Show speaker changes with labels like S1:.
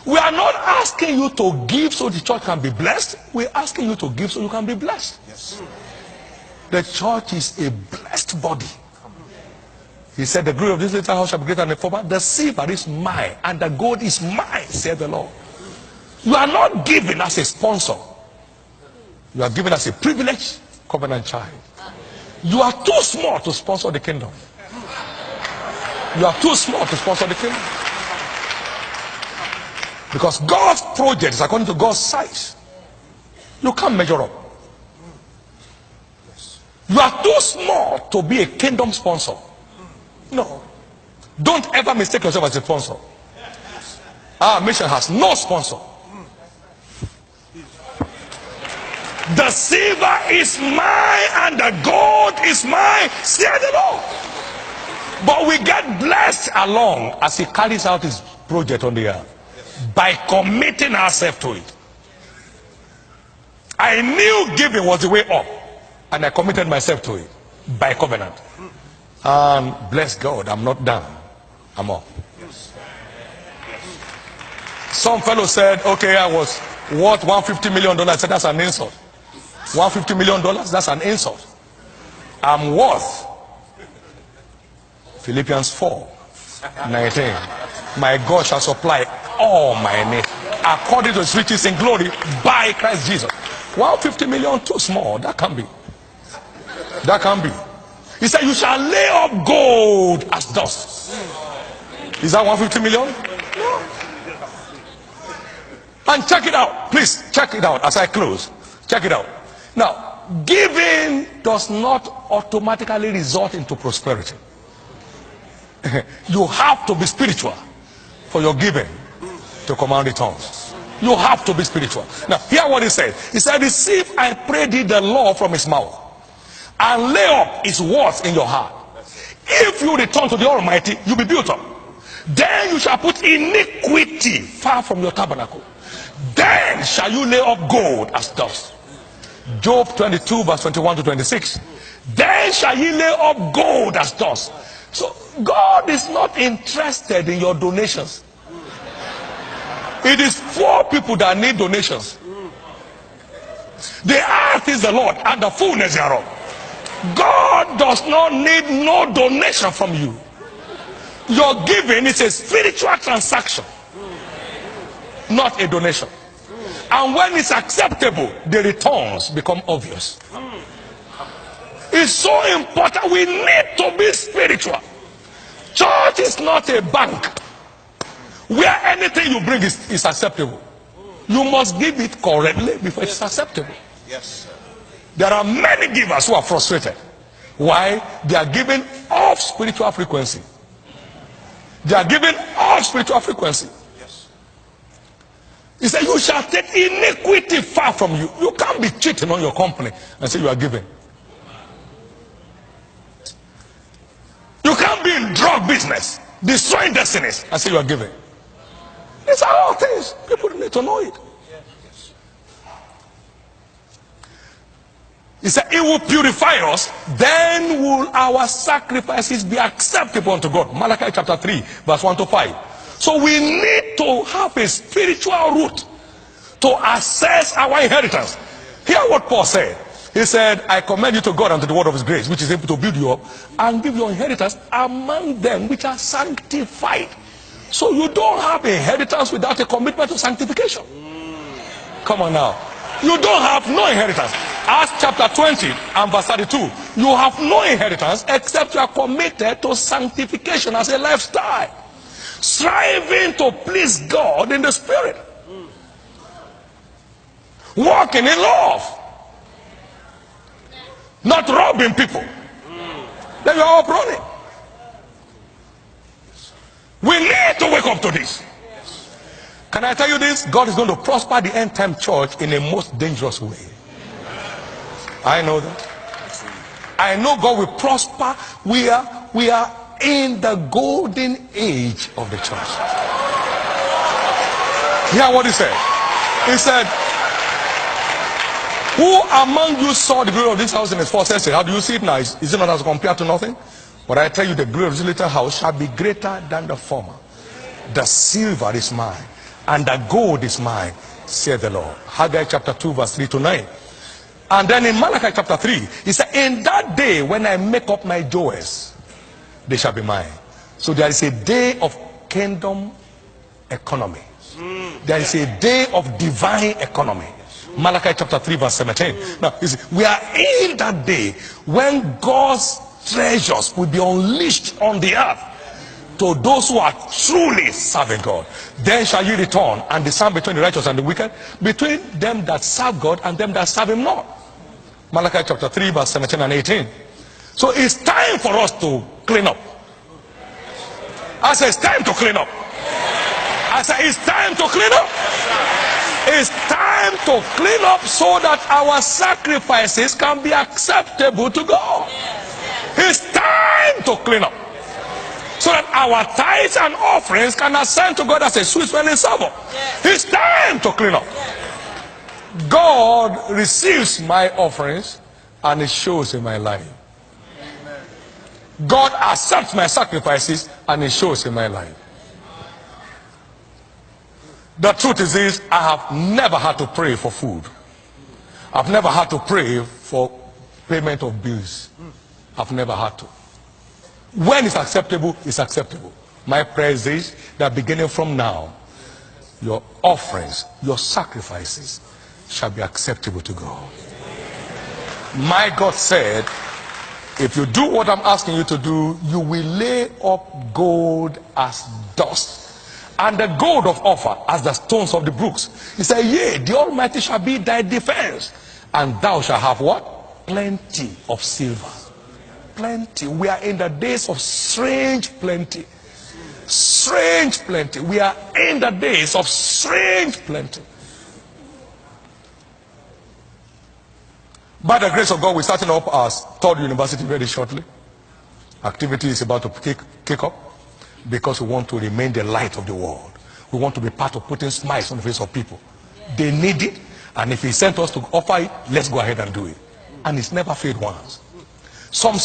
S1: We are not asking you to give so the church can be blessed. We're asking you to give so you can be blessed.
S2: Yes.
S1: The church is a blessed body. He said, the glory of this little house shall be greater than the former. The silver is mine and the gold is mine, said the Lord. You are not given as a sponsor. You are given as a privileged covenant child. You are too small to sponsor the kingdom. You are too small to sponsor the kingdom. Because God's project is according to God's size. You can't measure up. You are too small to be a kingdom sponsor. No. Don't ever mistake yourself as a sponsor. Our mission has no sponsor. The silver is mine and the gold is mine, said the Lord. But we get blessed along as he carries out his project on the earth by committing ourselves to it. I knew giving was the way up, and I committed myself to it by covenant. And bless God, I'm not done. I'm up. Some fellow said, okay, I was worth $150 million. I said, that's an insult. $150 million, that's an insult. I'm worth Philippians 4:19. My God shall supply all my needs according to his riches in glory by Christ Jesus. 150 million too small. That can be. That can be. He said, you shall lay up gold as dust. Is that 150 million? No. And check it out. Please check it out as I close. Check it out. Now, giving does not automatically result into prosperity. You have to be spiritual for your giving to command returns. You have to be spiritual. Now, hear what he said. He said, receive, I pray thee, the law from his mouth, and lay up his words in your heart. If you return to the Almighty, you'll be built up. Then you shall put iniquity far from your tabernacle. Then shall you lay up gold as dust. Job 22 verse 21 to 26. Then shall ye lay up gold as dust. So God is not interested in your donations. It is poor people that need donations. The earth is the Lord and the fullness thereof. God does not need no donation from you. Your giving is a spiritual transaction, not a donation. And when it's acceptable, the returns become obvious. It's so important. We need to be spiritual. Church is not a bank where anything you bring is acceptable. You must give it correctly before it's acceptable.
S2: Yes, sir.
S1: There are many givers who are frustrated. Why? They are giving off spiritual frequency. They are giving off spiritual frequency. He said, you shall take iniquity far from you. You can't be cheating on your company and say you are giving. You can't be in drug business, destroying destinies, and say you are giving. These are all things. People need to know it. He said, it will purify us, then will our sacrifices be acceptable unto God. Malachi chapter 3, verse 1 to 5. So we need to have a spiritual root to assess our inheritance. Hear what Paul said. He said, I commend you to God and to the word of his grace, which is able to build you up and give your inheritance among them which are sanctified. So you don't have inheritance without a commitment to sanctification. Come on now. You don't have no inheritance. Acts chapter 20 and verse 32. You have no inheritance except you are committed to sanctification as a lifestyle. Striving to please God in the spirit. Walking in love. Not robbing people. Then you are up running. We need to wake up to this. Can I tell you this? God is going to prosper the end time church in a most dangerous way. I know that. I know God will prosper. We are in the golden age of the church. Hear what he said. He said, who among you saw the glory of this house in its first century? How do you see it now? Is it not as compared to nothing? But I tell you, the glory of this little house shall be greater than the former. The silver is mine and the gold is mine, said the Lord. Haggai chapter 2 verse 3 to 9. And then in Malachi chapter 3, he said, in that day when I make up my jewels, they shall be mine. So there is a day of kingdom economy. There is a day of divine economy. Malachi chapter 3 verse 17. Now, you see, we are in that day when God's treasures will be unleashed on the earth to those who are truly serving God. Then shall ye return and discern between the righteous and the wicked, between them that serve God and them that serve him not. Malachi chapter 3 verse 17 and 18. So it's time for us to clean up. I say it's time to clean up. I say it's time to clean up. It's time to clean up so that our sacrifices can be acceptable to God. It's time to clean up so that our tithes and offerings can ascend to God as a sweet smelling savour. It's time to clean up. God receives my offerings and it shows in my life. God accepts my sacrifices and it shows in my life. The truth is this: I have never had to pray for food. I've never had to pray for payment of bills. I've never had to. When it's acceptable, it's acceptable. My prayer is this, that beginning from now, your offerings, your sacrifices shall be acceptable to God. My God said, if you do what I'm asking you to do, you will lay up gold as dust, and the gold of offer as the stones of the brooks. He said, yea, the Almighty shall be thy defense, and thou shalt have what? Plenty of silver. Plenty. We are in the days of strange plenty. Strange plenty. We are in the days of strange plenty. By the grace of God, we're starting up our third university very shortly. Activity is about to kick up because we want to remain the light of the world. We want to be part of putting smiles on the face of people. They need it, and if he sent us to offer it, let's go ahead and do it. And it's never failed once. Some